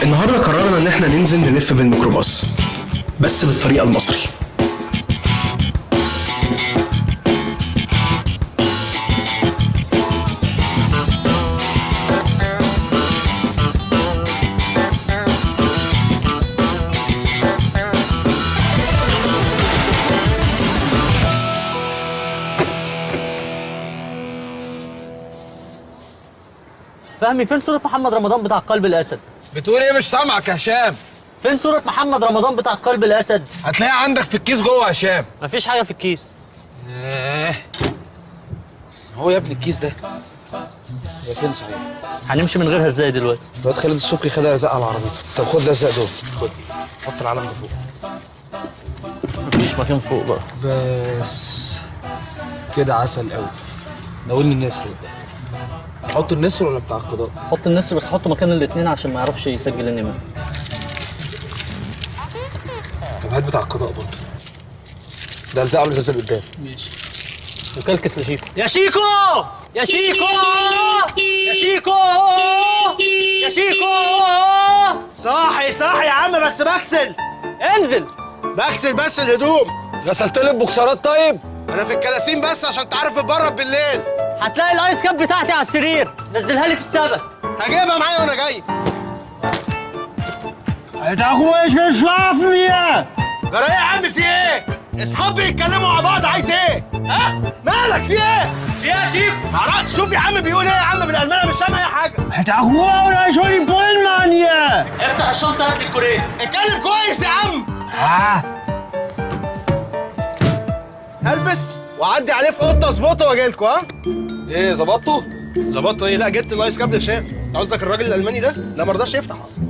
النهارده قررنا ان احنا ننزل نلف بالميكروباص بس بالطريقه المصري. فهمي، فين صورة محمد رمضان بتاع قلب الأسد؟ بتقول ايه؟ مش سامعك يا هشام. فين صورة محمد رمضان بتاع قلب الأسد؟ هتلاقيها عندك في الكيس جوه يا هشام. مفيش حاجة في الكيس. هو يا ابني الكيس ده هي فين صحيح؟ هنمشي من غيرها ازاي دلوقتي؟ الواد خالد السكري خدها لزق على العربيه. طب خد لزق دول، خد حط العلم ده فوق. مفيش مكان فوق بقى. بس كده عسل قوي. ناولني النسر بقى. حط النسر ولا بتاع القضاء؟ حط النسر بس حطه مكان الاتنين عشان ما يعرفش يسجل النمر. طب هات بتاع القضاء برضه. ده الزقه ولا الازاز اللي قدام؟ ماشي. وكلكس لشيكو. يا شيكو! يا شيكو! يا شيكو! يا شيكو! صاحي صاحي يا عم، بس بغسل انزل! بغسل بس الهدوم. غسلت لي البوكسرات طيب؟ انا في الكلاسين بس عشان تعرف بتبرد بالليل. هتلاقي الايس كاب بتاعتي على السرير، نزلها لي في السبت. هجيبها معايا وانا جاي. Alter Ruhe, ich will schlafen hier! جرى ايه يا عم، في ايه؟ اصحابي يتكلموا مع بعض، عايز ايه؟ ها؟ مالك في ايه؟ في ايه يا شيكو؟ معرفش. شوف يا عم بيقول ايه يا عم بالالماني، مش سامع اي حاجه. Alter Ruhe oder ich hol die Bullenmann hier! افتح الشنطة هات لي الكورية. اتكلم كويس يا عم. هلبس واعدي عليه في اوضه اظبطه واجي لكم. ها؟ ايه ظبطته؟ ظبطته ايه؟ لا جبت الايس كاب ده هشام. قصدك الراجل الالماني ده؟ لا ما رضاش يفتح اصلا.